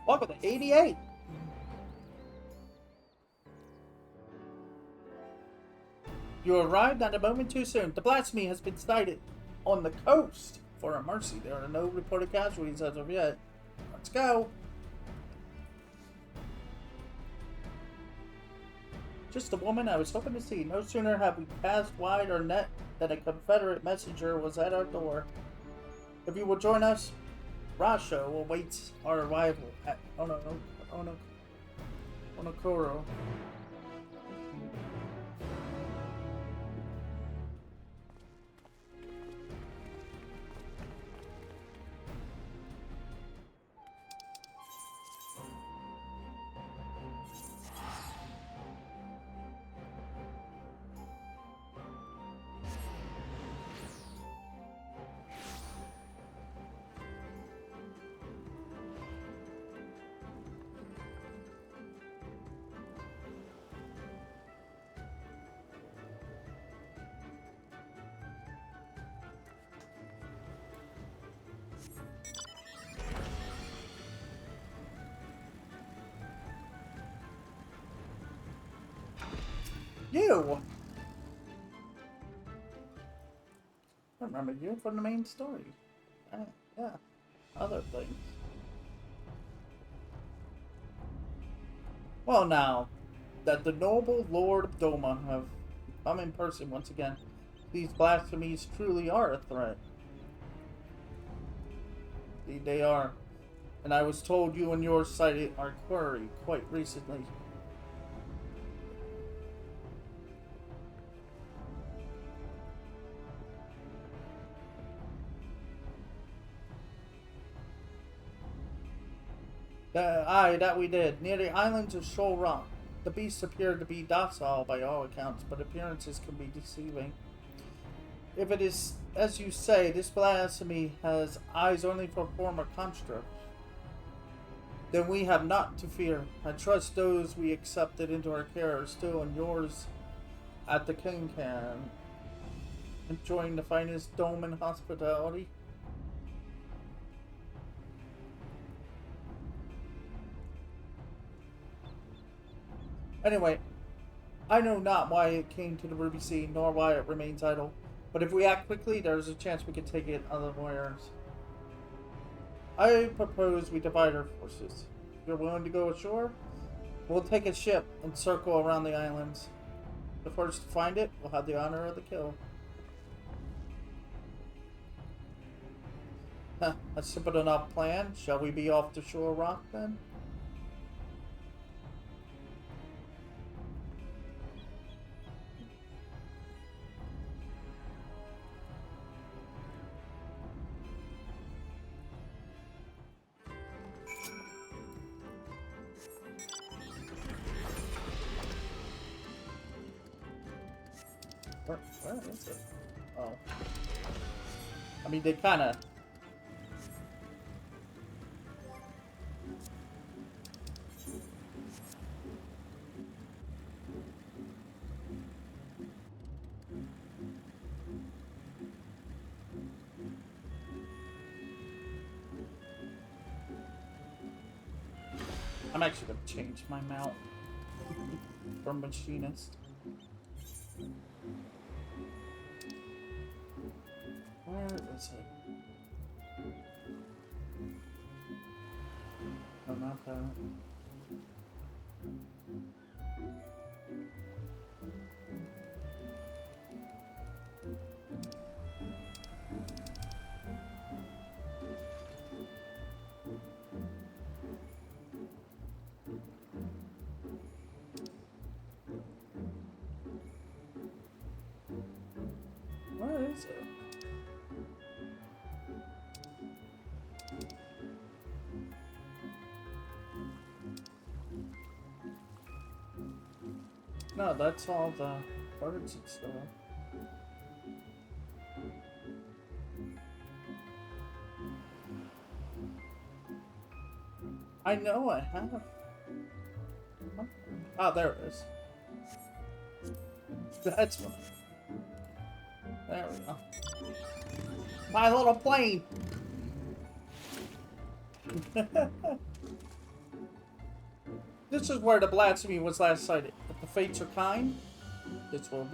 Welcome to 88. You arrived at a moment too soon. The blasphemy has been cited on the coast. For a mercy, there are no reported casualties as of yet. Let's go. Just the woman I was hoping to see. No sooner have we cast wide our net than a Confederate messenger was at our door. If you will join us, Rasho awaits our arrival at Onokoro. You! I remember you from the main story. Yeah, other things. Well now, that the noble Lord of Doma have come in person once again, these blasphemies truly are a threat. Indeed they are. And I was told you and yours cited our quarry quite recently. Aye, that we did. Near the islands of Shoal Rock. The beasts appeared to be docile by all accounts, but appearances can be deceiving. If it is as you say, this blasphemy has eyes only for former constructs, then we have naught to fear. I trust those we accepted into our care are still in yours at the Kincan, enjoying the finest dome and hospitality. Anyway, I know not why it came to the Ruby Sea, nor why it remains idle. But if we act quickly, there is a chance we can take it unawares. I propose we divide our forces. If you're willing to go ashore, we'll take a ship and circle around the islands. The first to find it will have the honor of the kill. A simple enough plan. Shall we be off to Shore Rock then? Where is it? Oh. I mean, they kind of... I'm actually going to change my mount from machinist. Where is it? Oh, not that. Where is it? No, that's all the birds and stuff. I know I have. Oh, there it is. That's one. There we go. My little plane! This is where the blasphemy was last sighted. If the fates are kind, this will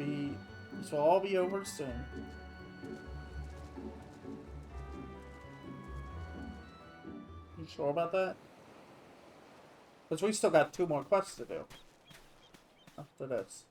all be over soon. You sure about that? Because we still got 2 more quests to do after this.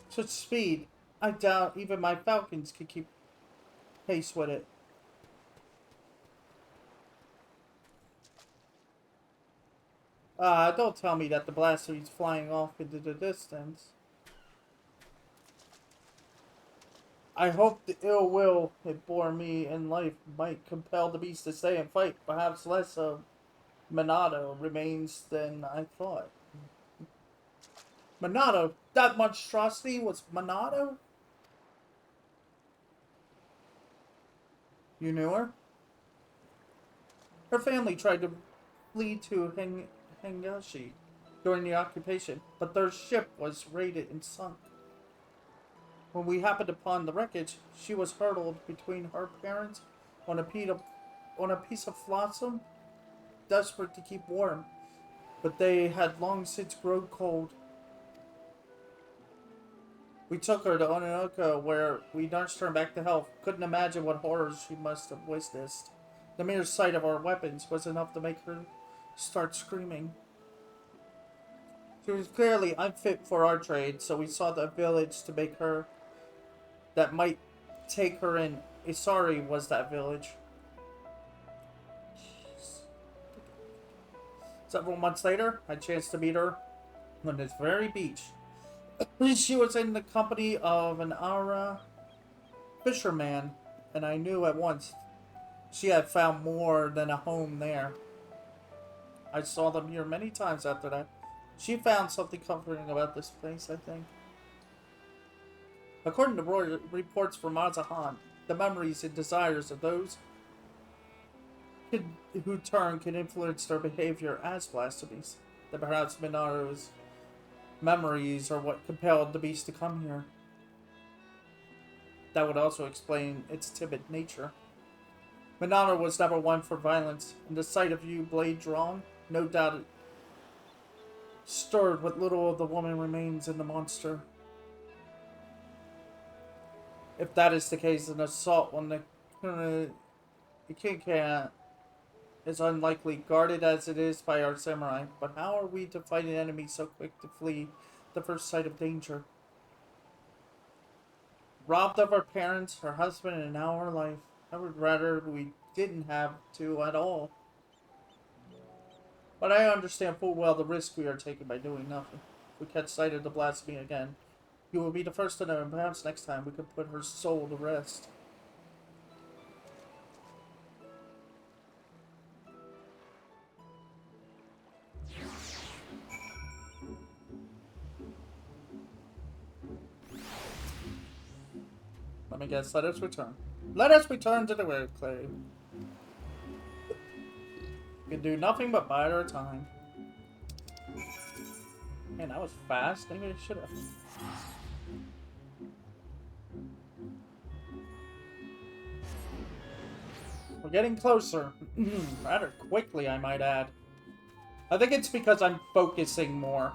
Such speed, I doubt even my falcons could keep pace with it. Don't tell me that the blaster is flying off into the distance. I hope the ill will it bore me in life might compel the beast to stay and fight. Perhaps less of Minato remains than I thought. Minato? That monstrosity was Minato? You knew her? Her family tried to flee to Hengashi during the occupation, but their ship was raided and sunk. When we happened upon the wreckage, she was hurled between her parents on a piece of flotsam, desperate to keep warm, but they had long since grown cold. We took her to Ononoka, where we nursed her back to health. Couldn't imagine what horrors she must have witnessed. The mere sight of our weapons was enough to make her start screaming. She was clearly unfit for our trade, so we sought a village to make her that might take her in. Isari was that village. Jeez. Several months later, I chanced to meet her on this very beach. She was in the company of an Ara fisherman, and I knew at once she had found more than a home there. I saw them here many times after that. She found something comforting about this place, I think. According to reports from Mazahan, the memories and desires of those who turn can influence their behavior as blasphemies. That perhaps Minato's memories are what compelled the beast to come here. That would also explain its timid nature. Minato was never one for violence, and the sight of you blade drawn, no doubt it stirred what little of the woman remains in the monster. If that is the case, an assault on the Kinkan is unlikely, guarded as it is by our samurai. But how are we to fight an enemy so quick to flee the first sight of danger? Robbed of our parents, her husband, and now our life. I would rather we didn't have to at all. But I understand full well the risk we are taking by doing nothing. If we catch sight of the blasphemy again, you will be the first to know, and perhaps next time we can put her soul to rest. Let me guess, let us return. Let us return to the red clay. We can do nothing but bide our time. Man, that was fast. Maybe I should have. We're getting closer. Rather quickly, I might add. I think it's because I'm focusing more.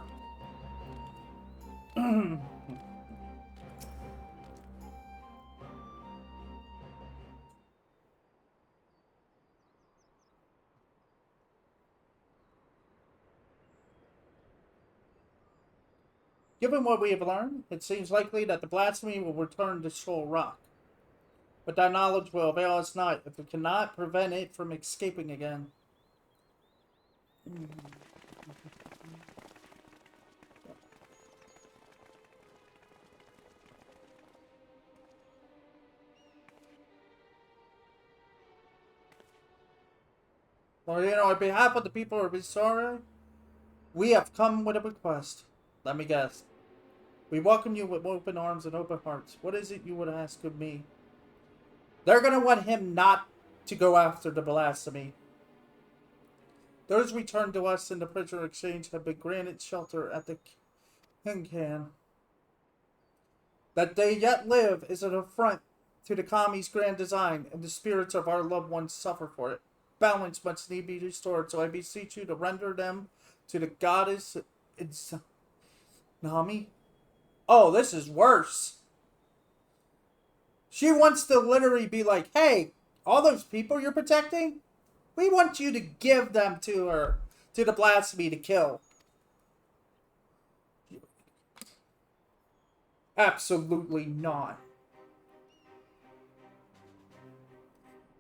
Given what we have learned, it seems likely that the blasphemy will return to Shoal Rock. But that knowledge will avail us not if we cannot prevent it from escaping again. Well, on behalf of the people of Isara, we have come with a request. Let me guess. We welcome you with open arms and open hearts. What is it you would ask of me? They're going to want him not to go after the blasphemy. Those returned to us in the prisoner exchange have been granted shelter at the Kincan. That they yet live is an affront to the Kami's grand design, and the spirits of our loved ones suffer for it. Balance must need be restored, so I beseech you to render them to the goddess Nami. Oh, this is worse. She wants to literally be like, hey, all those people you're protecting, we want you to give them to her, to the blasphemy to kill. Absolutely not.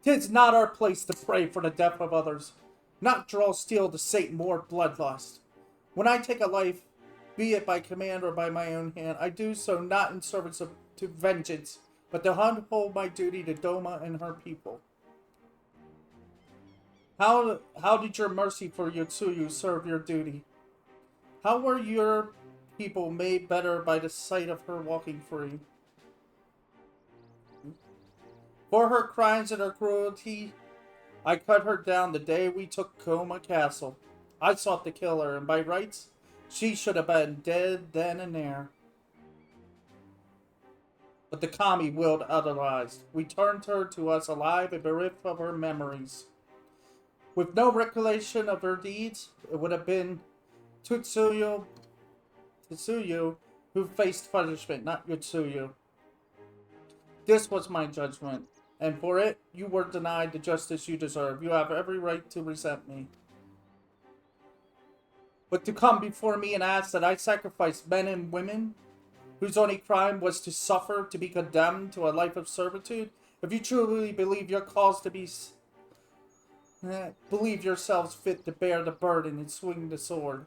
'Tis not our place to pray for the death of others, not draw steel to sate more bloodlust. When I take a life, be it by command or by my own hand, I do so not in service to vengeance, but to uphold my duty to Doma and her people. How did your mercy for Yotsuyu serve your duty? How were your people made better by the sight of her walking free? For her crimes and her cruelty, I cut her down the day we took Koma Castle. I sought to kill her, and by rights, she should have been dead then and there. But the Kami willed otherwise. We turned her to us alive and bereft of her memories. With no recollection of her deeds, it would have been Tetsuyo who faced punishment, not Yotsuyu. This was my judgment, and for it you were denied the justice you deserve. You have every right to resent me. But to come before me and ask that I sacrifice men and women whose only crime was to suffer, to be condemned to a life of servitude, if you truly believe your cause to be believe yourselves fit to bear the burden and swing the sword,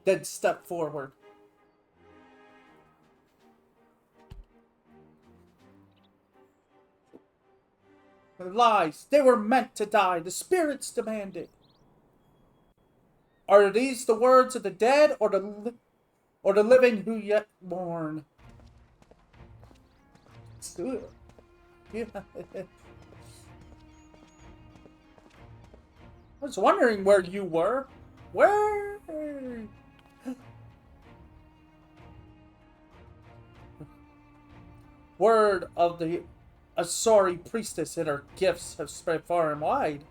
then step forward. Lies. They were meant to die. The spirits demand it. Are these the words of the dead or the living who yet mourn? Yeah. I was wondering where you were. Where? Word of the Asari priestess and her gifts have spread far and wide,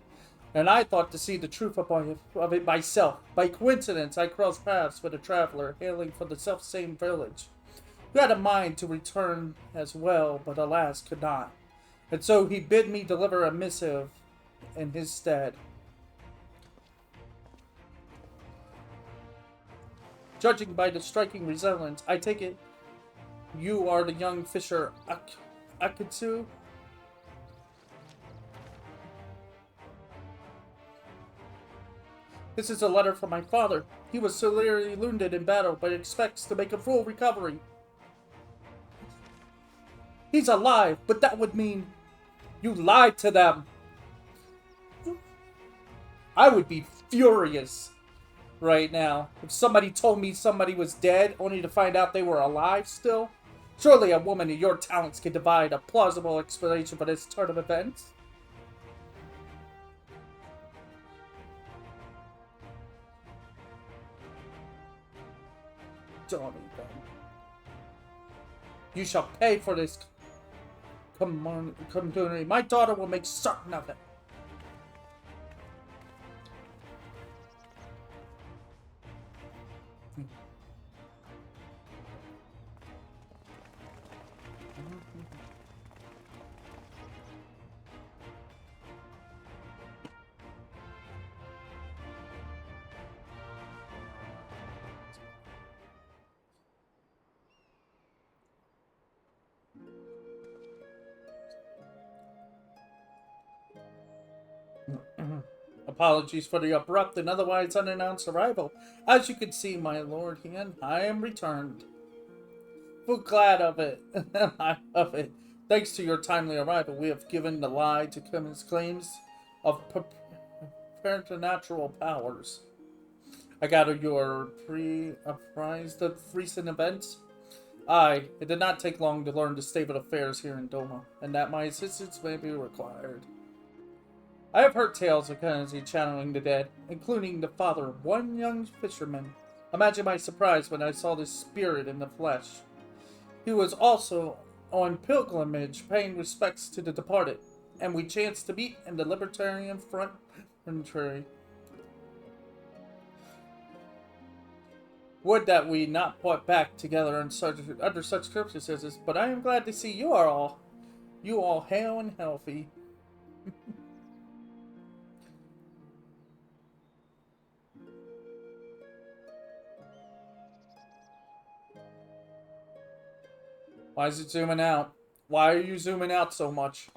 and I thought to see the truth of it myself. By coincidence, I crossed paths with a traveler hailing from the self-same village, who had a mind to return as well, but alas could not. And so he bid me deliver a missive in his stead. Judging by the striking resemblance, I take it you are the young fisher Akatsu? This is a letter from my father. He was severely wounded in battle, but expects to make a full recovery. He's alive, but that would mean you lied to them. I would be furious right now if somebody told me somebody was dead only to find out they were alive still. Surely a woman of your talents can provide a plausible explanation for this turn of events. Don't even. You shall pay for this community. My daughter will make certain of it. Apologies for the abrupt and otherwise unannounced arrival. As you can see, my lord, I am returned. Well, glad of it. I love it. Thanks to your timely arrival, we have given the lie to Kim's claims of preternatural powers. I gather you are apprised of recent events? Aye, it did not take long to learn the state of affairs here in Doma, and that my assistance may be required. I have heard tales of Kennedy channeling the dead, including the father of one young fisherman. Imagine my surprise when I saw this spirit in the flesh. He was also on pilgrimage paying respects to the departed, and we chanced to meet in the Libertarian Front Infantry. Would that we not fought back together under such circumstances, but I am glad to see you all hale and healthy. Why is it zooming out? Why are you zooming out so much?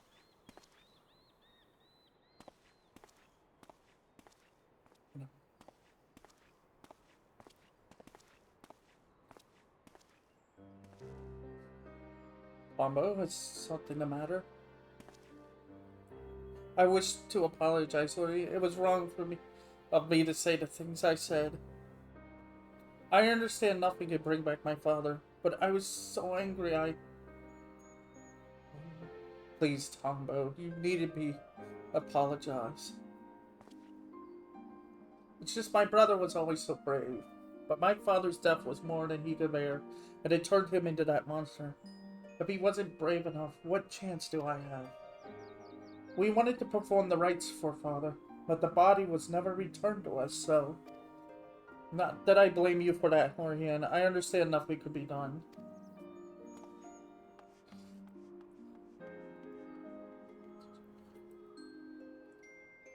Bombo, is something the matter? I wish to apologize, Lori. It was wrong of me to say the things I said. I understand nothing could bring back my father, but I was so angry Please, Tombo, you needed me apologize. It's just my brother was always so brave, but my father's death was more than he could bear, and it turned him into that monster. If he wasn't brave enough, what chance do I have? We wanted to perform the rites for father, but the body was never returned to us, so... Not that I blame you for that, Horian. I understand nothing could be done.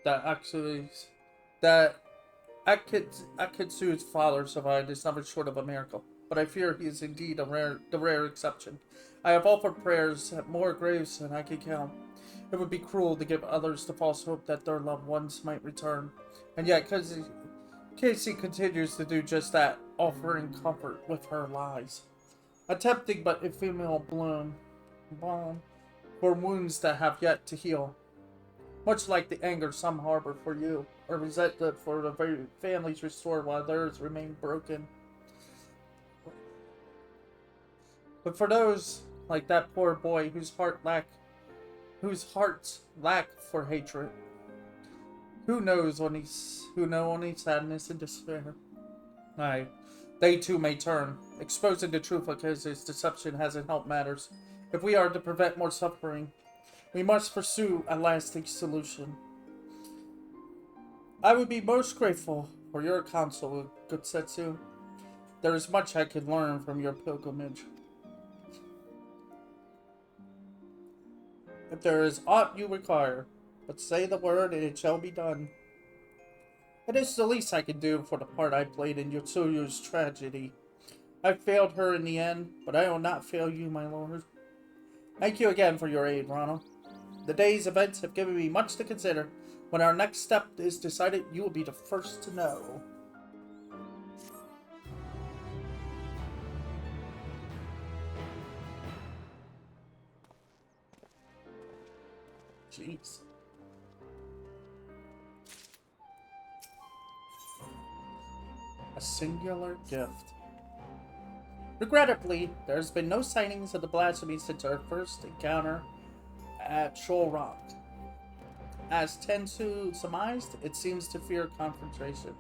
That Akitsu's father survived is nothing short of a miracle, but I fear he is indeed the rare exception. I have offered prayers at more graves than I can count. It would be cruel to give others the false hope that their loved ones might return, and yet Casey continues to do just that, offering comfort with her lies. A tempting but ephemeral balm for wounds that have yet to heal. Much like the anger some harbor for you, or resentment for the very families restored while theirs remain broken. But for those like that poor boy whose hearts lack for hatred, who know only sadness and despair. Aye, they too may turn, exposing the truth because his deception hasn't helped matters. If we are to prevent more suffering, we must pursue a lasting solution. I would be most grateful for your counsel, good Setsu. There is much I could learn from your pilgrimage. If there is aught you require, but say the word and it shall be done. It is the least I can do for the part I played in Yotsuyo's tragedy. I failed her in the end, but I will not fail you, my lord. Thank you again for your aid, Ronald. The day's events have given me much to consider. When our next step is decided, you will be the first to know. Jeez. A singular gift. Regrettably, there's been no sightings of the blasphemy since our first encounter at Shoal Rock. As Tensu surmised, it seems to fear confrontation.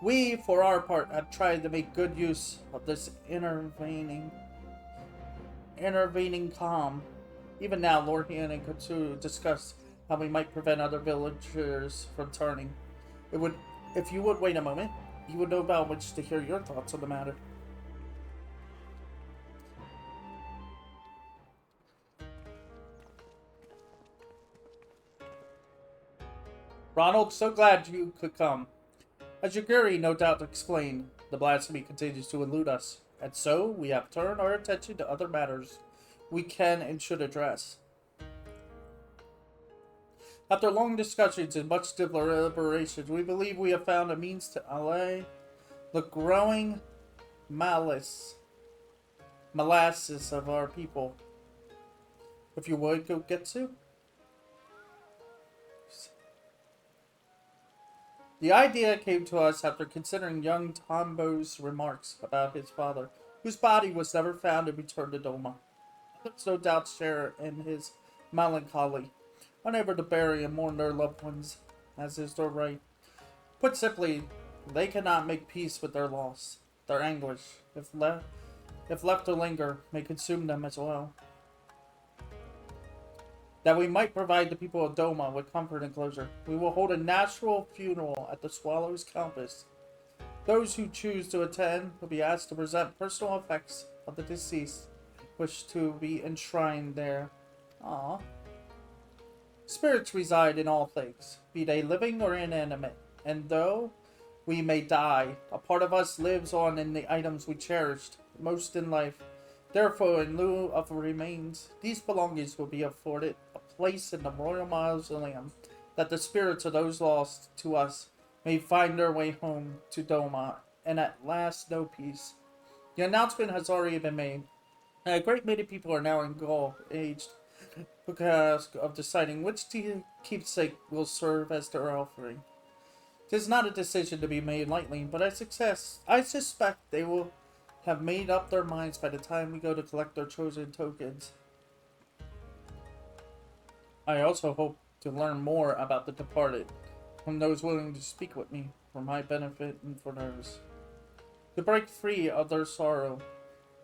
We, for our part, have tried to make good use of this intervening calm. Even now, Lord Hien and Katsu discuss how we might prevent other villagers from turning. If you would wait a moment, you would know about which to hear your thoughts on the matter. Ronald, so glad you could come. As Yaguri no doubt explained, the blasphemy continues to elude us, and so we have turned our attention to other matters we can and should address. After long discussions and much deliberation, we believe we have found a means to allay the growing molasses of our people. If you would, go get to. The idea came to us after considering young Tombo's remarks about his father, whose body was never found and returned to Doma. Others no doubt share in his melancholy. unable to bury and mourn their loved ones, as is their right. Put simply, they cannot make peace with their loss. Their anguish, if left to linger, may consume them as well. That we might provide the people of Doma with comfort and closure, we will hold a natural funeral at the Swallow's Campus. Those who choose to attend will be asked to present personal effects of the deceased, which to be enshrined there. Ah. Spirits reside in all things, be they living or inanimate, and though we may die, a part of us lives on in the items we cherished most in life. Therefore, in lieu of remains, these belongings will be afforded a place in the royal mausoleum, that the spirits of those lost to us may find their way home to Doma, and at last know peace. The announcement has already been made, and a great many people are now in Gaul aged because of deciding which keepsake will serve as their offering. 'Tis not a decision to be made lightly, but I suspect they will have made up their minds by the time we go to collect their chosen tokens. I also hope to learn more about the departed from those willing to speak with me for my benefit and for theirs. To break free of their sorrow,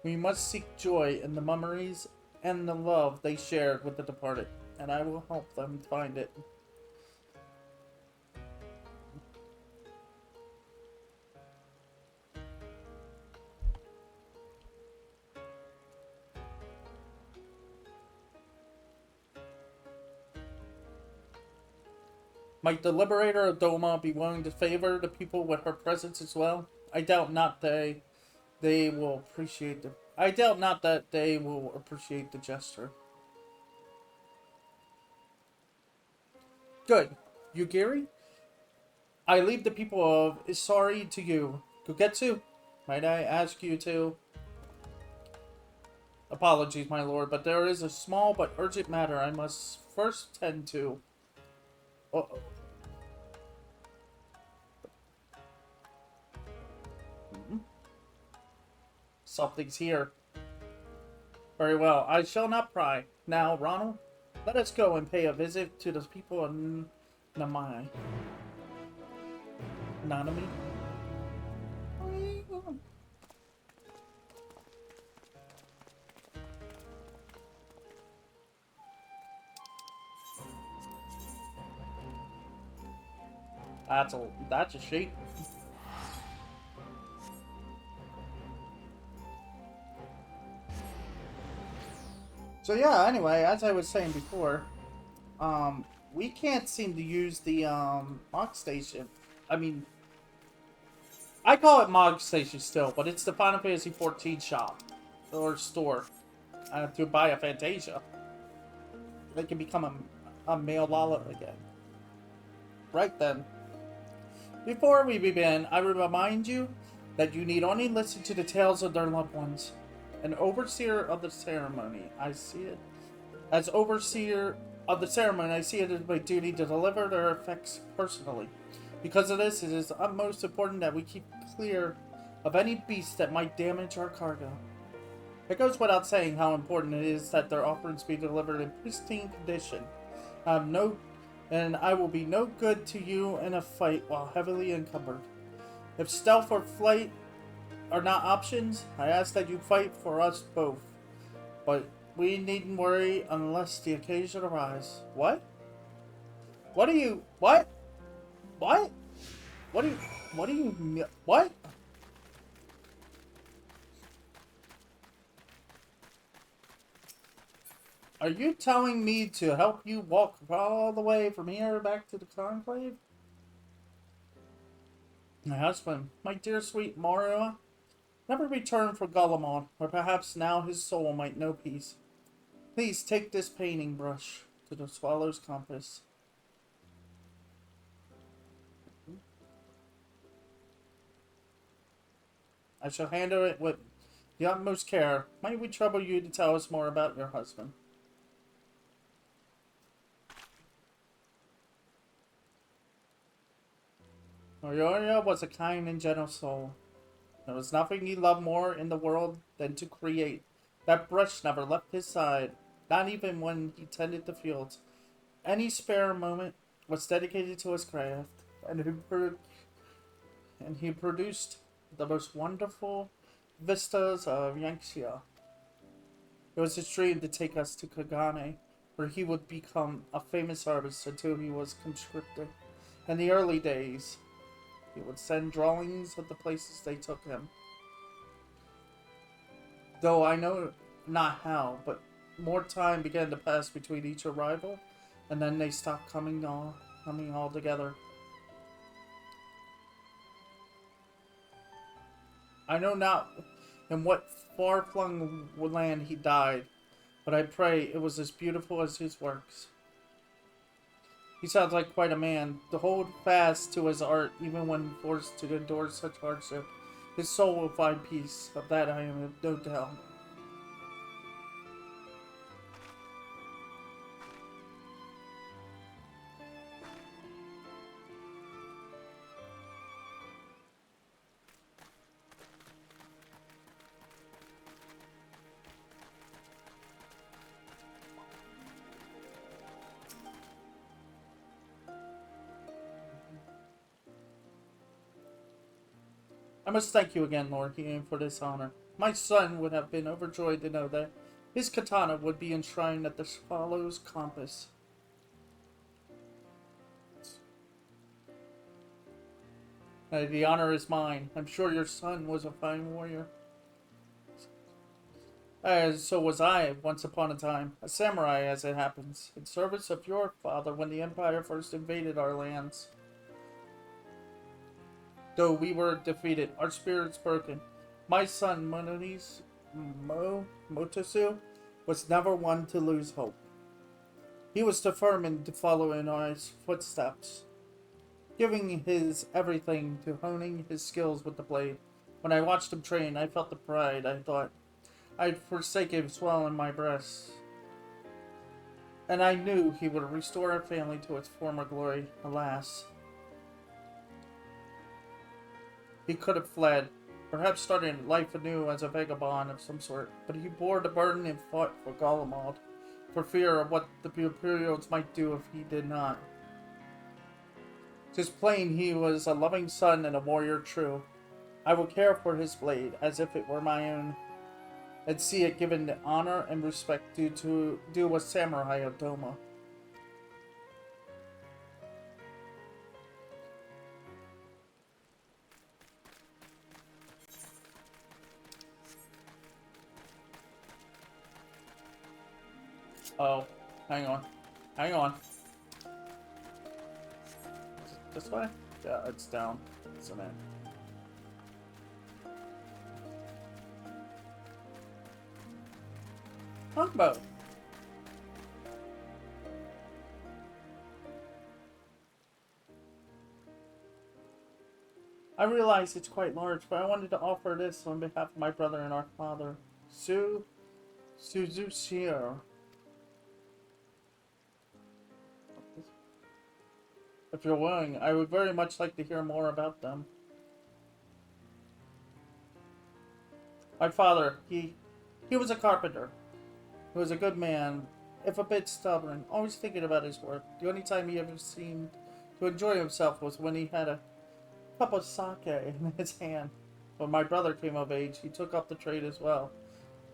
we must seek joy in the memories and the love they shared with the departed, and I will help them find it. Might the Liberator of Doma be willing to favor the people with her presence as well? I doubt not that they will appreciate the gesture. Good. Yugiri? I leave the people of Isari to you. Gugetsu, might I ask you to... Apologies, my lord, but there is a small but urgent matter I must first tend to. Uh-oh. Something's here. Very well, I shall not pry. Now, Ronald, let us go and pay a visit to the people of Nanami. Nanami? That's a sheep. So yeah, anyway, as I was saying before, we can't seem to use the Mog Station. I mean, I call it Mog Station still, but it's the Final Fantasy XIV shop or store to buy a Fantasia. They can become a male Lala again. Right then. Before we begin, I will remind you that you need only listen to the tales of their loved ones. An overseer of the ceremony, I see it. As overseer of the ceremony, I see it as my duty to deliver their effects personally. Because of this, it is utmost important that we keep clear of any beasts that might damage our cargo. It goes without saying how important it is that their offerings be delivered in pristine condition. And I will be no good to you in a fight while heavily encumbered. If stealth or flight are not options, I ask that you fight for us both. But we needn't worry unless the occasion arises. What? What do you... What? What? What do you... What? Are you telling me to help you walk all the way from here back to the Conclave? My husband, my dear sweet Marua, never returned for Guillemot, or perhaps now his soul might know peace. Please take this painting brush to the Swallow's Compass. I shall handle it with the utmost care. Might we trouble you to tell us more about your husband? Aurora was a kind and gentle soul. There was nothing he loved more in the world than to create. That brush never left his side, not even when he tended the fields. Any spare moment was dedicated to his craft, and he produced the most wonderful vistas of Yanxia. It was his dream to take us to Kagane, where he would become a famous artist until he was conscripted. In the early days, he would send drawings of the places they took him. Though I know not how, but more time began to pass between each arrival, and then they stopped coming all together. I know not in what far-flung land he died, but I pray it was as beautiful as his works. He sounds like quite a man, to hold fast to his art even when forced to endure such hardship. His soul will find peace, of that I am no doubt. I must thank you again, Lord Hien, for this honor. My son would have been overjoyed to know that his katana would be enshrined at the Swallow's compass. The honor is mine. I'm sure your son was a fine warrior. As so was I, once upon a time, a samurai as it happens, in service of your father when the Empire first invaded our lands. Though we were defeated, our spirits broken. My son, Motosu, was never one to lose hope. He was determined to follow in our footsteps, giving his everything to honing his skills with the blade. When I watched him train, I felt the pride. I thought I'd forsake him swell in my breast. And I knew he would restore our family to its former glory. Alas, he could have fled, perhaps starting life anew as a vagabond of some sort, but he bore the burden and fought for Golemald, for fear of what the Imperials might do if he did not. 'Tis plain he was a loving son and a warrior true. I will care for his blade as if it were my own, and see it given the honor and respect due a samurai of Doma. Oh, hang on. Hang on. Is it this way? Yeah, it's down, isn't it? Longbow. I realize it's quite large, but I wanted to offer this on behalf of my brother and our father, Suzushiro. If you're willing, I would very much like to hear more about them. My father, he was a carpenter. He was a good man, if a bit stubborn, always thinking about his work. The only time he ever seemed to enjoy himself was when he had a cup of sake in his hand. When my brother came of age, he took up the trade as well.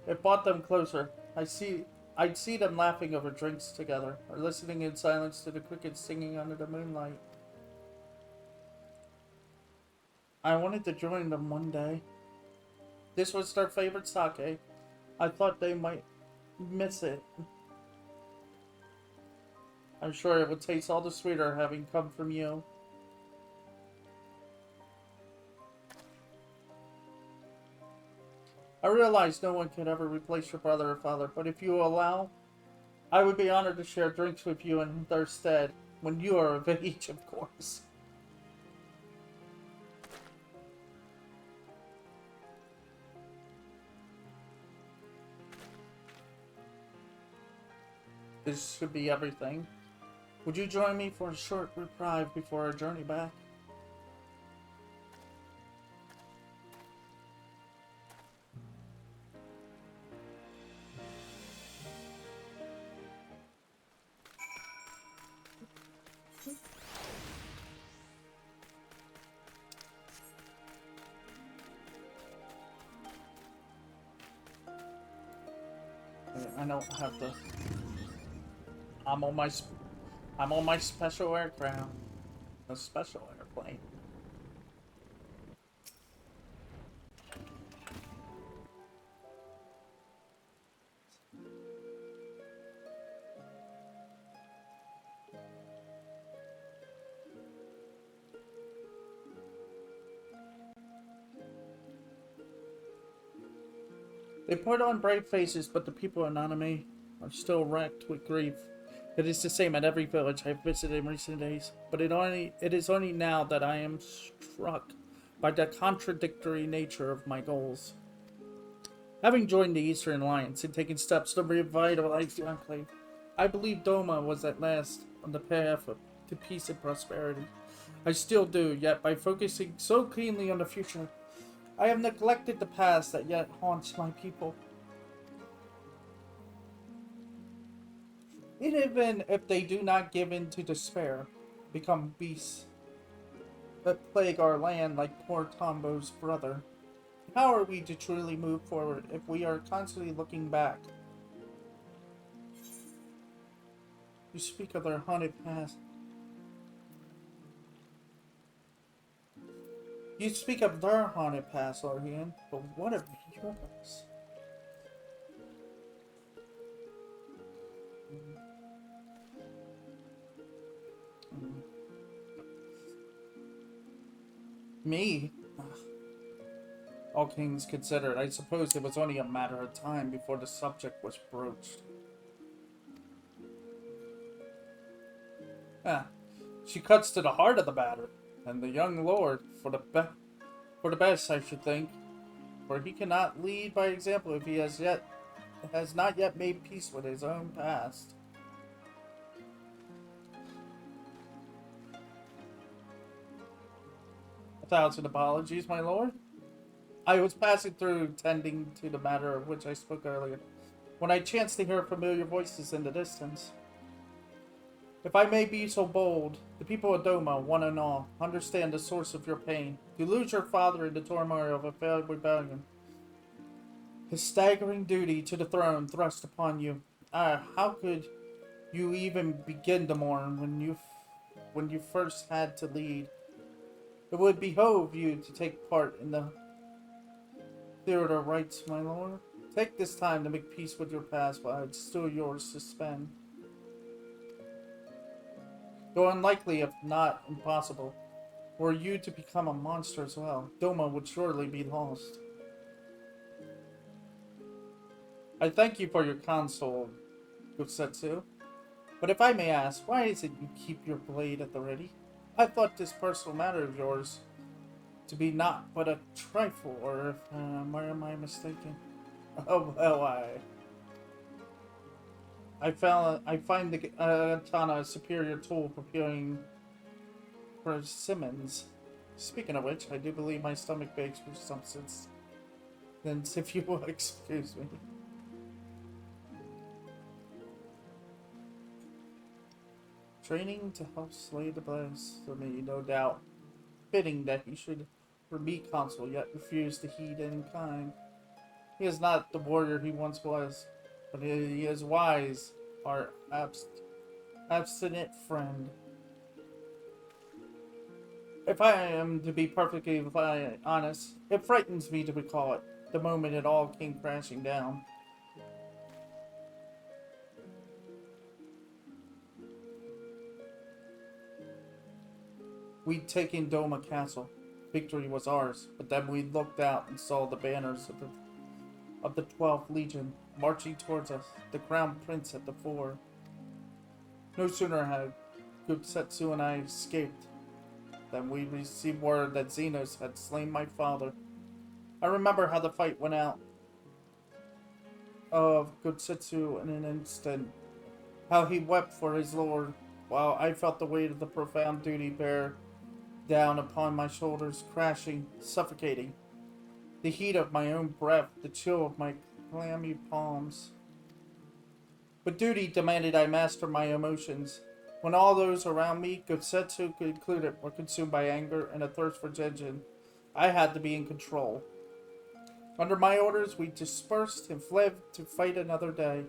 It brought them closer. I'd see them laughing over drinks together, or listening in silence to the crickets singing under the moonlight. I wanted to join them one day. This was their favorite sake. I thought they might miss it. I'm sure it would taste all the sweeter having come from you. I realize no one can ever replace your brother or father, but if you allow, I would be honored to share drinks with you in their stead, when you are of age, of course. This should be everything. Would you join me for a short reprieve before our journey back? I don't have to. I'm on my. I'm on my special aircraft. A special airplane. They put on brave faces, but the people in Naname are still racked with grief. It is the same at every village I've visited in recent days, but it is only now that I am struck by the contradictory nature of my goals. Having joined the Eastern Alliance and taken steps to revitalize the Enclave, I believe Doma was at last on the path to peace and prosperity. I still do, yet by focusing so keenly on the future, I have neglected the past that yet haunts my people. Even if they do not give in to despair, become beasts that plague our land like poor Tombo's brother, how are we to truly move forward if we are constantly looking back? You speak of their haunted past. You speak of their haunted past, Lorhian, but what of yours? Me? All things considered, I suppose it was only a matter of time before the subject was broached. Ah, she cuts to the heart of the matter, and the young lord, for the best, I should think, for he cannot lead by example if he has not yet made peace with his own past. A thousand apologies, my lord. I was passing through, tending to the matter of which I spoke earlier, when I chanced to hear familiar voices in the distance. If I may be so bold, the people of Doma, one and all, understand the source of your pain. You lose your father in the turmoil of a failed rebellion. His staggering duty to the throne thrust upon you. Ah, how could you even begin to mourn when you first had to lead? It would behove you to take part in the theater rites, my lord. Take this time to make peace with your past while it's still yours to spend. Though unlikely, if not impossible, were you to become a monster as well, Doma would surely be lost. I thank you for your counsel, Gutsetsu. But if I may ask, why is it you keep your blade at the ready? I thought this personal matter of yours to be not but a trifle, or if, where am I mistaken? Oh, well, I find the katana a superior tool for peeling persimmons. Speaking of which, I do believe my stomach bakes for substance. Then, if you will excuse me. Training to help slay the blast for me, no doubt. Fitting that he should be consul, yet refuse to heed in kind. He is not the warrior he once was, but he is wise, our abstinent friend. If I am to be perfectly honest, it frightens me to recall it, the moment it all came crashing down. We'd taken Doma Castle. Victory was ours, but then we looked out and saw the banners of the 12th Legion marching towards us, the Crown Prince at the fore. No sooner had Gutsetsu and I escaped than we received word that Xenos had slain my father. I remember how the fight went out of Gutsetsu in an instant, how he wept for his lord, while I felt the weight of the profound duty bear down upon my shoulders, crashing, suffocating. The heat of my own breath, the chill of my clammy palms. But duty demanded I master my emotions. When all those around me, Gutsetsu included, were consumed by anger and a thirst for vengeance, I had to be in control. Under my orders, we dispersed and fled to fight another day.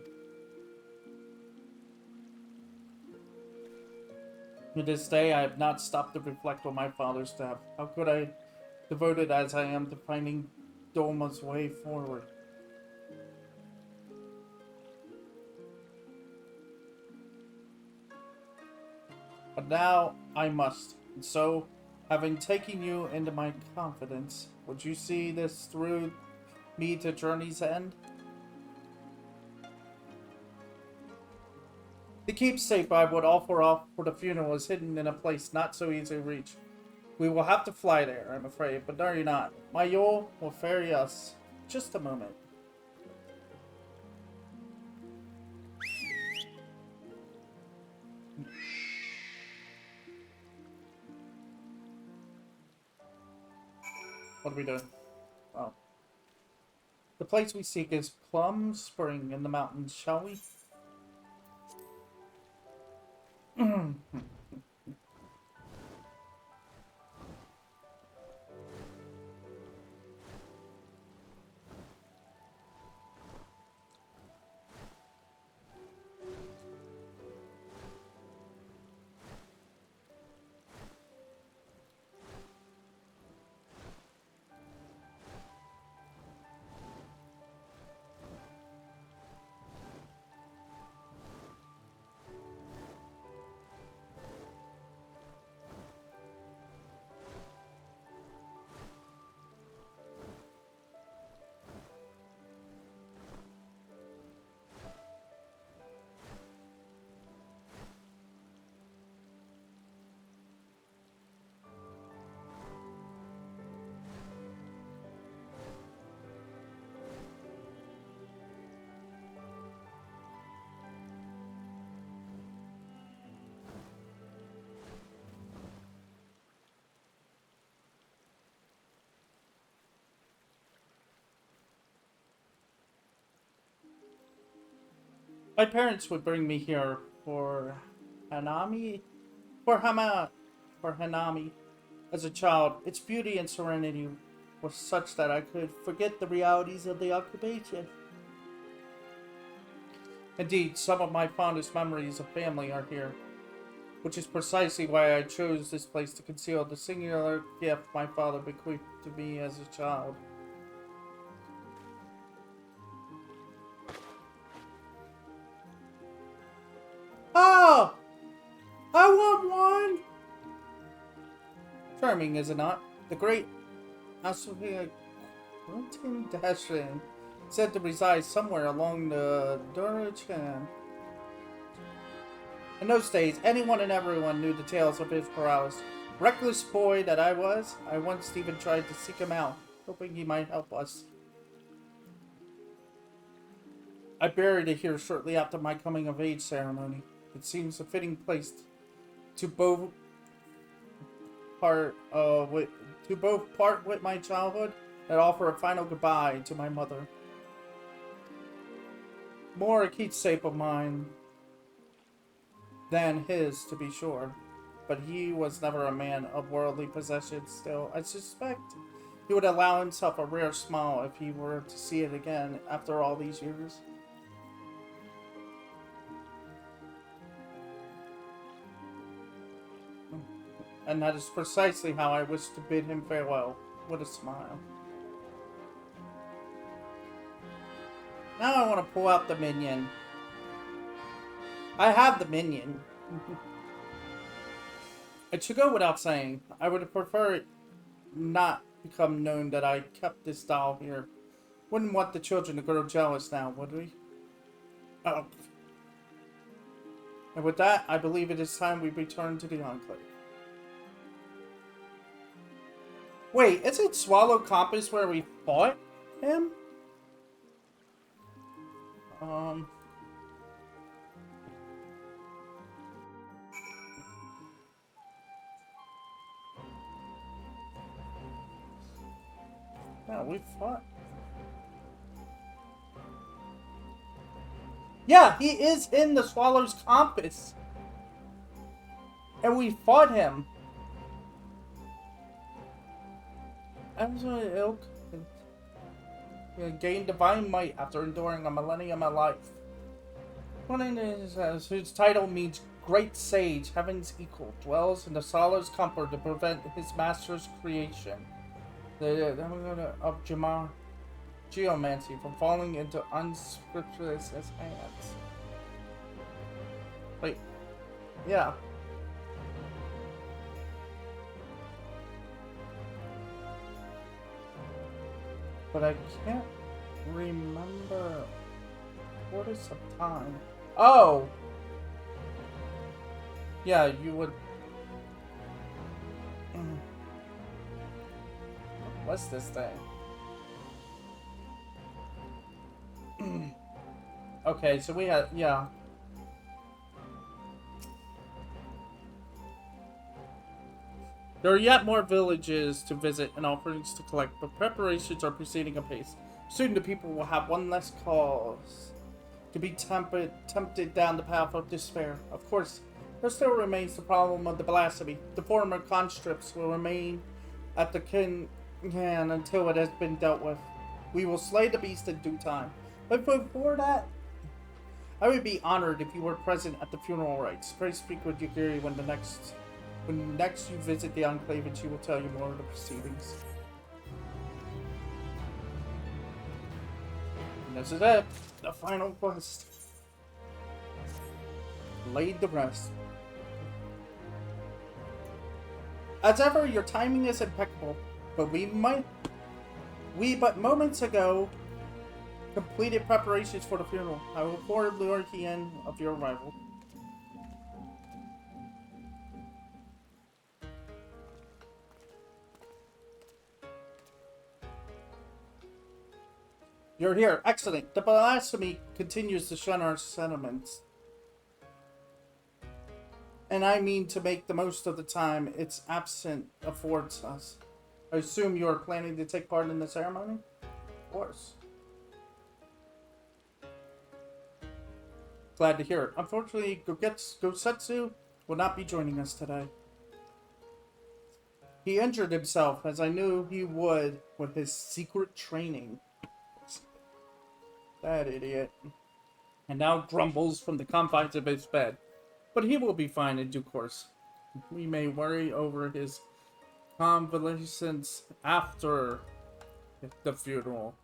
To this day, I have not stopped to reflect on my father's death. How could I, devoted as I am to finding Doma's way forward? But now I must. And so, having taken you into my confidence, would you see this through me to journey's end? The keepsake I would offer for the funeral is hidden in a place not so easy to reach. We will have to fly there, I'm afraid, but worry not. My Yule will ferry us. Just a moment. What are we doing? Oh. The place we seek is Plum Spring in the mountains, shall we? My parents would bring me here for Hanami? For Hanami. As a child, its beauty and serenity was such that I could forget the realities of the occupation. Indeed, some of my fondest memories of family are here, which is precisely why I chose this place to conceal the singular gift my father bequeathed to me as a child. Oh! I want one! Charming, is it not? The great Asopia Quentin Dashin said to reside somewhere along the Durachan. In those days, anyone and everyone knew the tales of his prowess. Reckless boy that I was, I once even tried to seek him out, hoping he might help us. I buried it here shortly after my coming of age ceremony. It seems a fitting place to both part with my childhood and offer a final goodbye to my mother. More a keepsake of mine than his, to be sure. But he was never a man of worldly possessions still. I suspect he would allow himself a rare smile if he were to see it again after all these years. And that is precisely how I wish to bid him farewell, with a smile. Now I want to pull out the minion. I have the minion. It should go without saying. I would prefer it not become known that I kept this doll here. Wouldn't want the children to grow jealous now, would we? Oh. And with that, I believe it is time we return to the Enclave. Wait, isn't Swallow Compass where we fought him? Yeah, we fought. Yeah, he is in the Swallow's Compass. And we fought him. I was ilk. gained divine might after enduring a millennium of life. Whose title means Great Sage, Heaven's Equal, dwells in the solace comfort to prevent his master's creation, of geomancy, from falling into unscrupulous hands. Wait, yeah. But I can't remember what is the time. Oh! Yeah, you would... What's this thing? Okay, so we had... Yeah. There are yet more villages to visit and offerings to collect, but preparations are proceeding apace. Soon the people will have one less cause to be tempted down the path of despair. Of course, there still remains the problem of the blasphemy. The former conscripts will remain at the can until it has been dealt with. We will slay the beast in due time. But before that, I would be honored if you were present at the funeral rites. Pray speak with Yagiri when next you visit the Enclave, and she will tell you more of the proceedings. And this is it. The final quest. Laid to rest. As ever, your timing is impeccable, but we but moments ago completed preparations for the funeral. I will inform Lord Hien of your arrival. You're here. Excellent. The blasphemy continues to shun our sentiments. And I mean to make the most of the time its absence affords us. I assume you are planning to take part in the ceremony? Of course. Glad to hear it. Unfortunately, Gosetsu will not be joining us today. He injured himself, as I knew he would, with his secret training. That idiot. And now grumbles from the confines of his bed. But he will be fine in due course. We may worry over his convalescence after the funeral.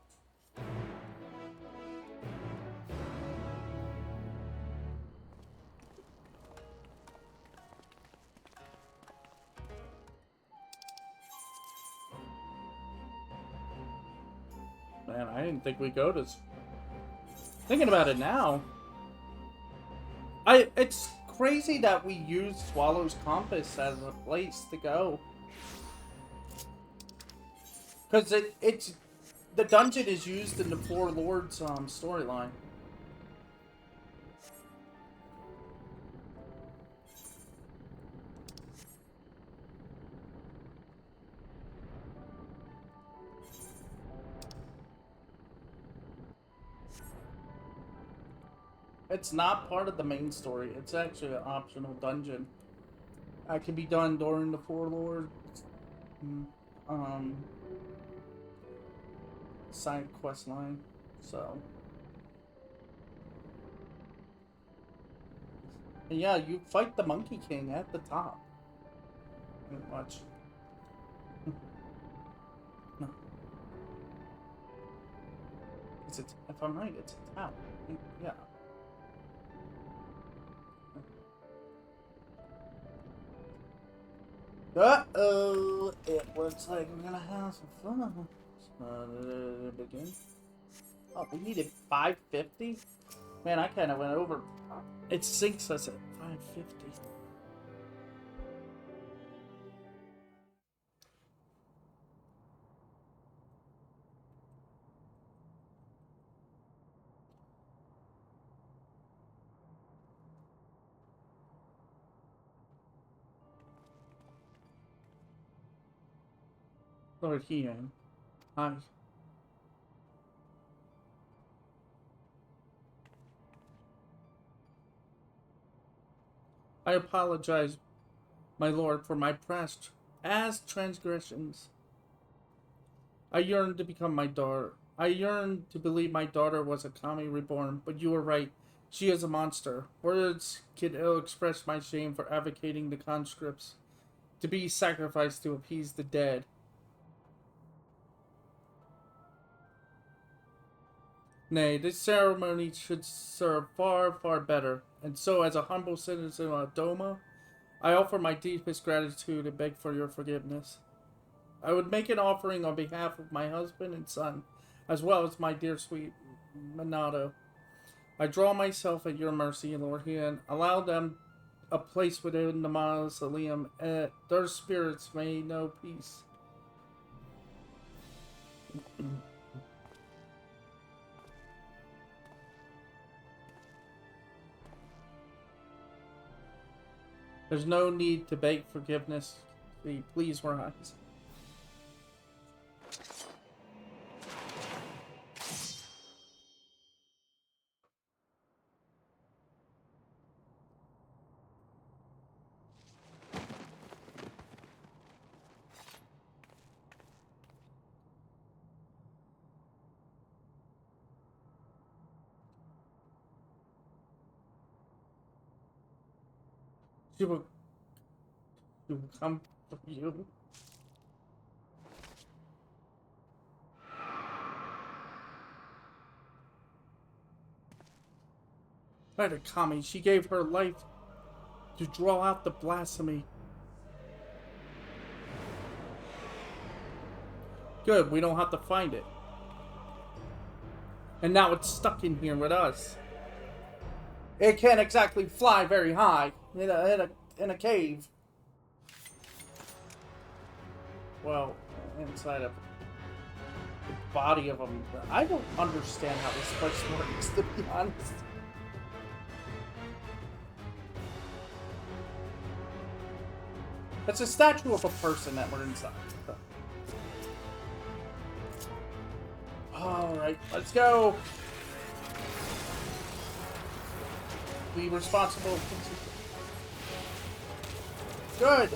Man, I didn't think we'd go to... Thinking about it now, it's crazy that we use Swallow's Compass as a place to go. Because it's the dungeon is used in the Four Lords storyline. It's not part of the main story. It's actually an optional dungeon. That can be done during the Four Lords side quest line. So, and yeah, you fight the Monkey King at the top. Pretty much. No. Is it? If I'm right, it's a town. Yeah. Uh-oh, it looks like we're gonna have some fun. Begin. Oh, we needed 550? Man, I kind of went over. It sinks us at 550. Lord Hien. Hi. I apologize, my lord, for my past transgressions. I yearned to become my daughter. I yearned to believe my daughter was a kami reborn, but you were right. She is a monster. Words can ill express my shame for advocating the conscripts to be sacrificed to appease the dead. Nay, this ceremony should serve far, far better. And so, as a humble citizen of Doma, I offer my deepest gratitude and beg for your forgiveness. I would make an offering on behalf of my husband and son, as well as my dear sweet Minato. I draw myself at your mercy, Lord, and allow them a place within the mausoleum, and that their spirits may know peace. There's no need to beg forgiveness. Please rise. She will come for you. By the Kami, she gave her life to draw out the blasphemy. Good, we don't have to find it. And now it's stuck in here with us. It can't exactly fly very high in a cave. Well, inside of the body of them. I don't understand how this place works, to be honest. It's a statue of a person that we're inside. Alright, let's go. Be responsible. Good.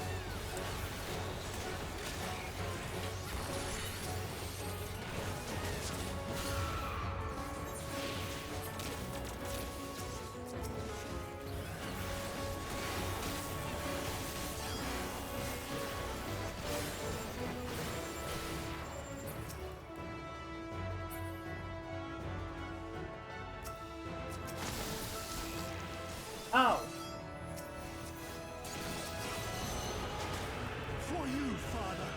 Ow! For you, Father.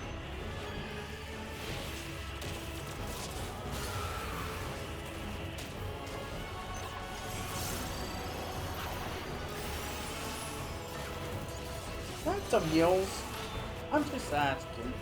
That's some heals. I'm just asking.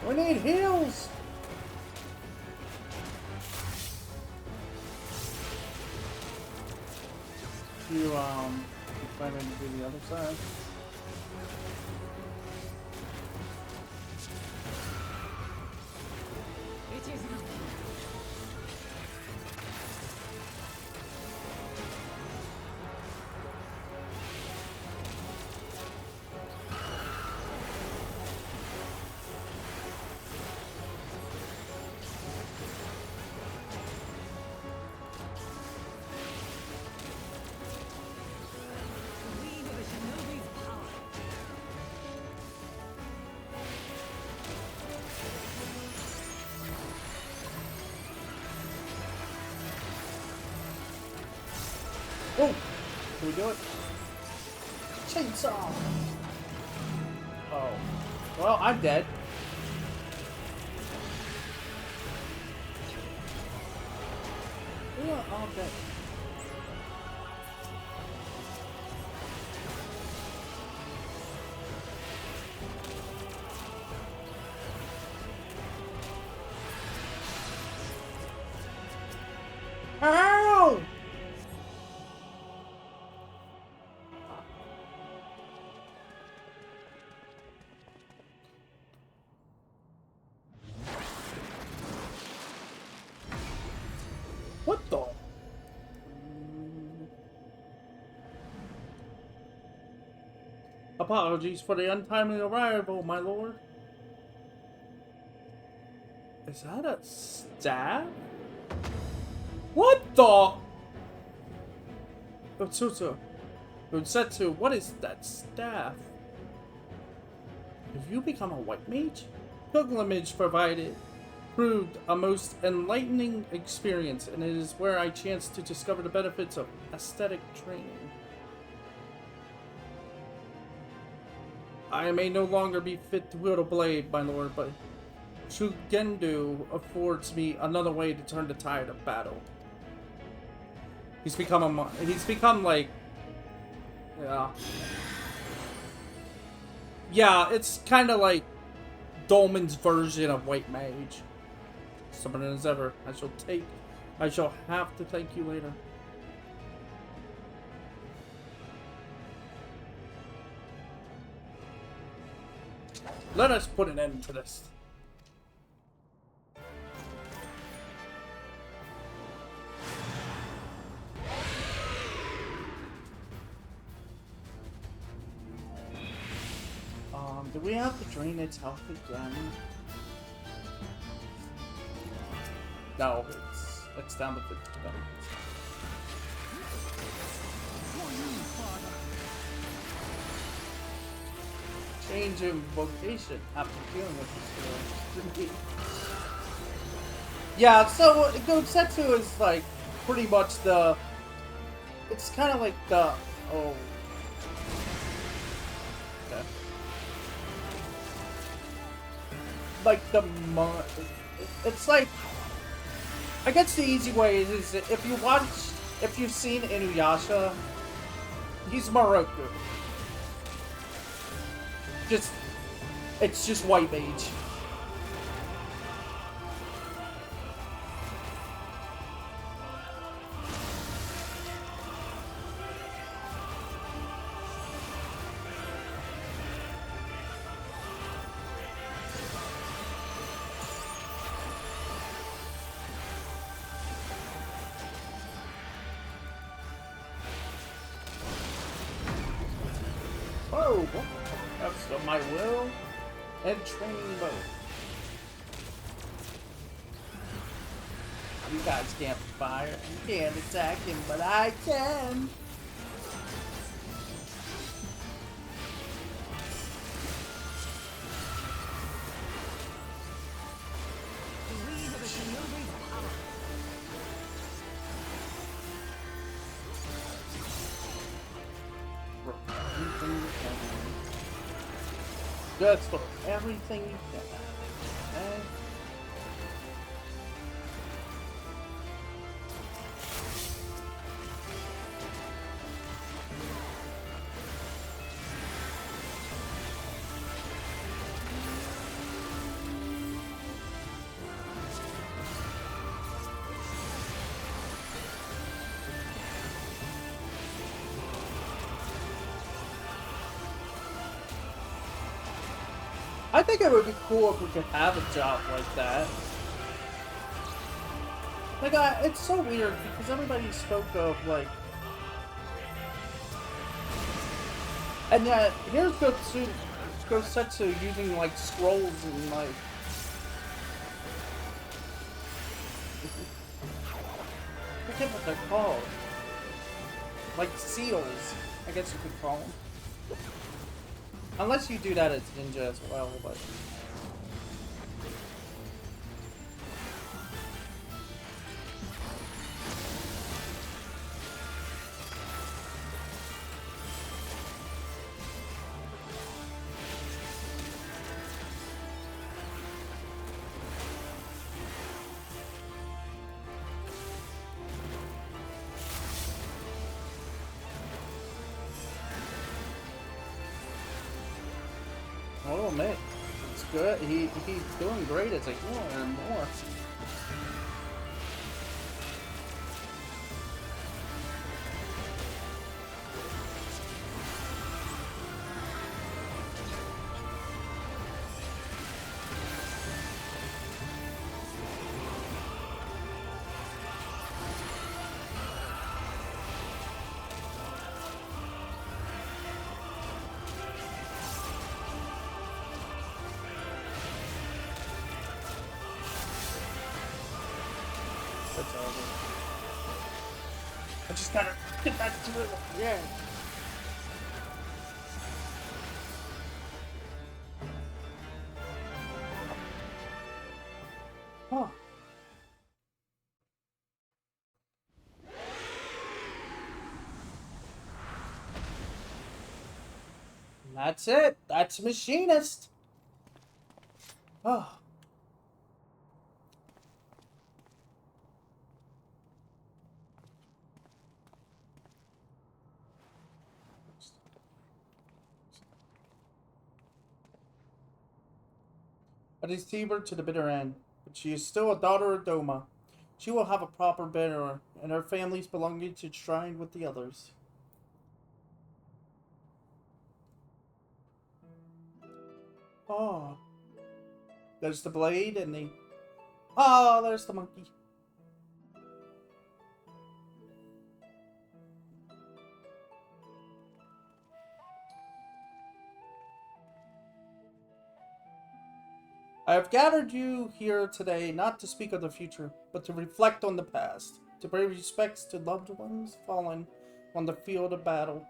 We need heals! You planning to do the other side? It is nothing. Oh! Can we do it? Chainsaw! Oh. Well, I'm dead. do it all day. Ow! What the? Apologies for the untimely arrival, my lord. Is that a staff? What the? Otsuto. Utsetsu, what is that staff? Have you become a white mage? Pilgrimage proved a most enlightening experience, and it is where I chanced to discover the benefits of aesthetic training. I may no longer be fit to wield a blade, my lord, but Shugendu affords me another way to turn the tide of battle. He's become like, yeah, it's kind of like Dolmen's version of White Mage. Stubborn as ever, I shall have to thank you later. Let us put an end to this. Do we have to drain its health again? No, it's down to 50. Change in vocation after dealing with this. Yeah, so Gosetsu is like pretty much the. It's kind of like the. Oh. Okay. Like the. It's like. I guess the easy way is if you've seen Inuyasha, he's Moroku. It's just White Mage. Oh, that's my will and training both. You guys can't fire, you can't attack him, but I can. Just for everything you can. Okay? I think it would be cool if we could have a job like that. Like, it's so weird because everybody spoke of, like... And yet, here's Gosetsu using, like, scrolls and, like... I forget what they're called. Like, seals, I guess you could call them. Unless you do that as ninja as well, but... admit, it's good. He's doing great as a healer and more. That's over. I just gotta get back to it. Yeah. Huh. That's it. That's Machinist. Oh. I deceive her to the bitter end, but she is still a daughter of Doma. She will have a proper burial, and her family's belongings enshrined with the others. Oh. There's the blade and the... Oh, there's the monkey. I have gathered you here today not to speak of the future, but to reflect on the past, to pay respects to loved ones fallen on the field of battle,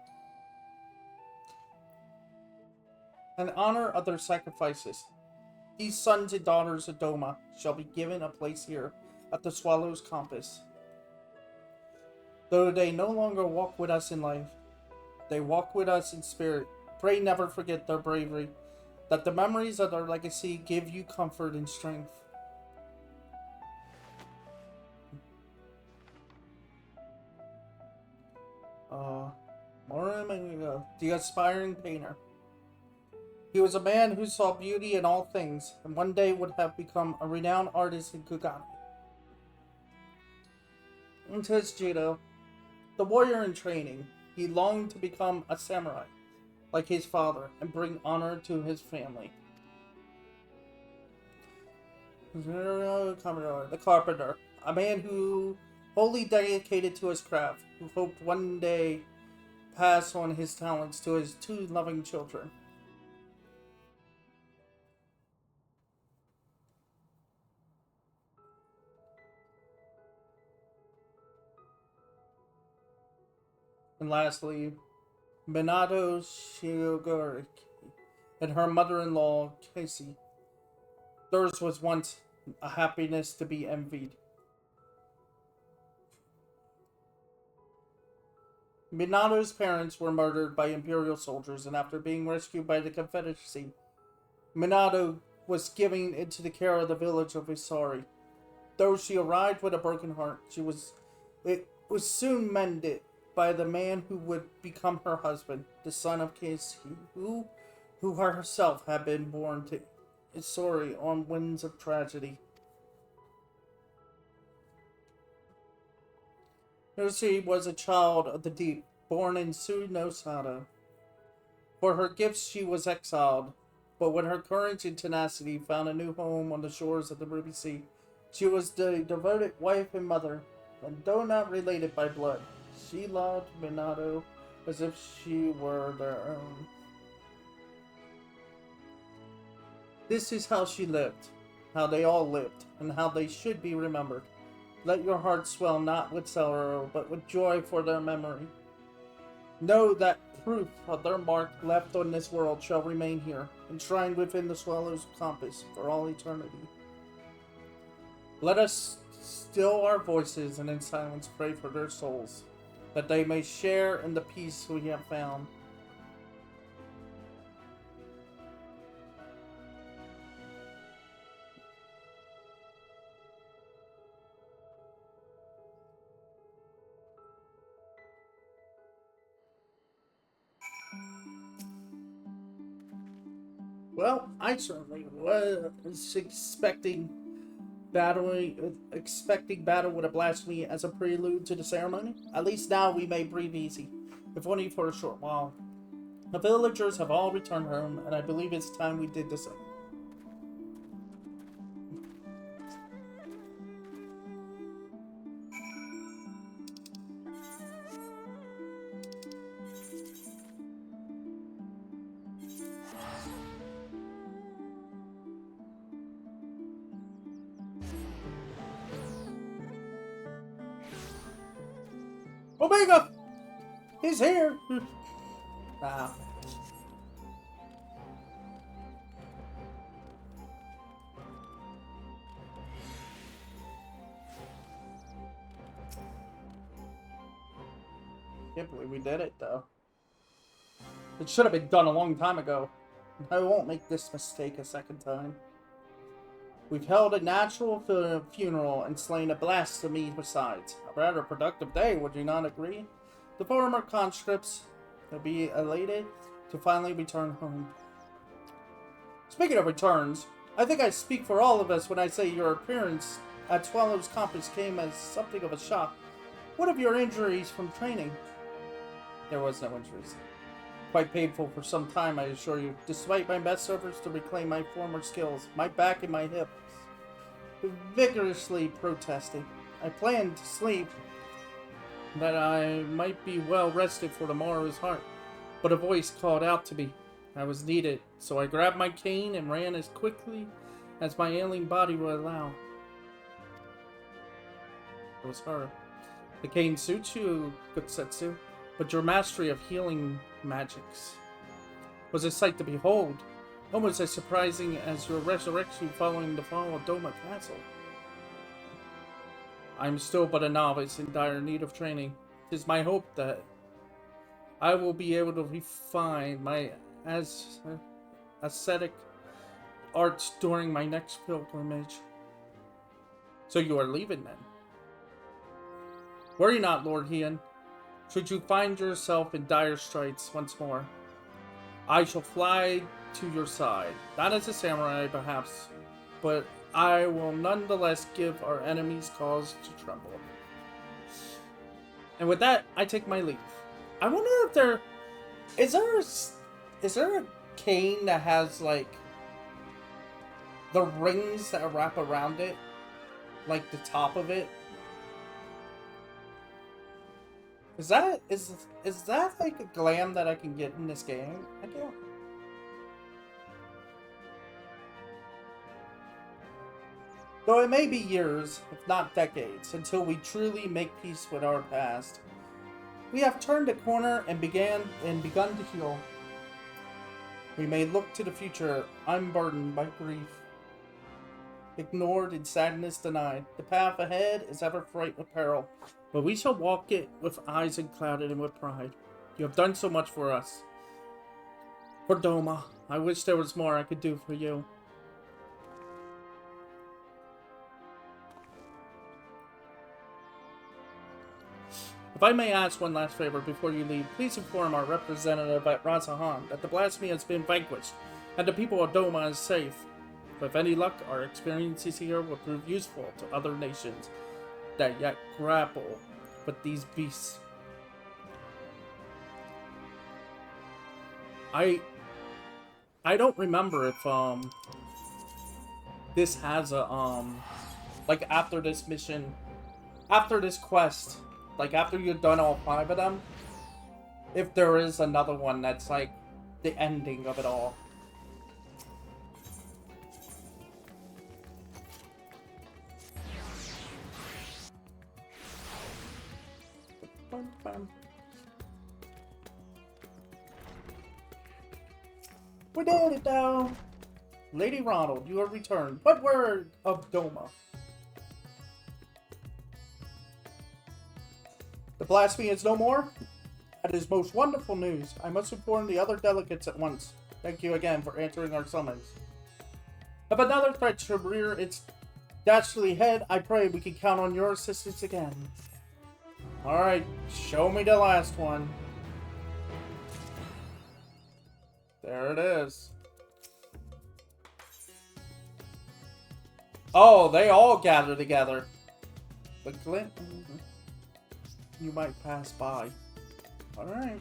and honor other sacrifices. These sons and daughters of Doma shall be given a place here at the Swallow's Compass. Though they no longer walk with us in life, they walk with us in spirit. Pray never forget their bravery, that the memories of their legacy give you comfort and strength. Morimoto, the aspiring painter. He was a man who saw beauty in all things, and one day would have become a renowned artist in Kugane. And Judo, the warrior in training, he longed to become a samurai, like his father, and bring honor to his family. The carpenter, a man who wholly dedicated to his craft, who hoped one day pass on his talents to his two loving children. And lastly, Minato Shioguri and her mother-in-law, Casey. Theirs was once a happiness to be envied. Minato's parents were murdered by Imperial soldiers, and after being rescued by the Confederacy, Minato was given into the care of the village of Isari. Though she arrived with a broken heart, it was soon mended by the man who would become her husband, the son of Casey, who herself had been born to Isari on winds of tragedy. Lucy was a child of the deep, born in Sunosado. For her gifts she was exiled, but with her courage and tenacity found a new home on the shores of the Ruby Sea. She was the devoted wife and mother, and though not related by blood, she loved Minato as if she were their own. This is how she lived, how they all lived, and how they should be remembered. Let your heart swell not with sorrow, but with joy for their memory. Know that proof of their mark left on this world shall remain here, enshrined within the Swallow's Compass for all eternity. Let us still our voices and in silence pray for their souls, that they may share in the peace we have found. Well, I certainly was expecting battle with a blasphemy as a prelude to the ceremony. At least now we may breathe easy, if only for a short while. The villagers have all returned home, and I believe it's time we did the same. Omega! He's here! Ah. Can't believe we did it, though. It should have been done a long time ago. I won't make this mistake a second time. We've held a natural funeral and slain a blasphemy besides. A rather productive day, would you not agree? The former conscripts will be elated to finally return home. Speaking of returns, I think I speak for all of us when I say your appearance at Swallow's Compass came as something of a shock. What of your injuries from training? There was no injuries. Quite painful for some time, I assure you, despite my best efforts to reclaim my former skills, my back and my hips vigorously protesting. I planned to sleep, that I might be well rested for tomorrow's hunt, but a voice called out to me. I was needed, so I grabbed my cane and ran as quickly as my ailing body would allow. It was her. The cane suits you, Gutsetsu, but your mastery of healing magics was a sight to behold, almost as surprising as your resurrection following the fall of Doma Castle. I am still but a novice in dire need of training. It is my hope that I will be able to refine my ascetic arts during my next pilgrimage. So you are leaving then? Worry not, Lord Heian. Should you find yourself in dire straits once more, I shall fly to your side. Not as a samurai, perhaps, but I will nonetheless give our enemies cause to tremble. And with that, I take my leave. I wonder if is there a cane that has like the rings that wrap around it, like the top of it? Is that like a glam that I can get in this game? I can't. Though it may be years, if not decades, until we truly make peace with our past, we have turned a corner and begun to heal. We may look to the future unburdened by grief, ignored and sadness denied. The path ahead is ever fraught with peril, but we shall walk it with eyes unclouded and with pride. You have done so much for us. For Doma, I wish there was more I could do for you. If I may ask one last favor before you leave, please inform our representative at Razahan that the blasphemy has been vanquished and the people of Doma is safe. With any luck, our experiences here will prove useful to other nations that yet grapple with these beasts. I don't remember if this has a like after this mission, after this quest, like after you've done all 5 of them, if there is another one that's like the ending of it all. We did it though! Lady Ronald, you have returned. What word of Doma? The blasphemy is no more? That is most wonderful news. I must inform the other delegates at once. Thank you again for answering our summons. If another threat should rear its dastardly head, I pray we can count on your assistance again. Alright, show me the last one. There it is. Oh, they all gather together. But Glint, you might pass by. Alright.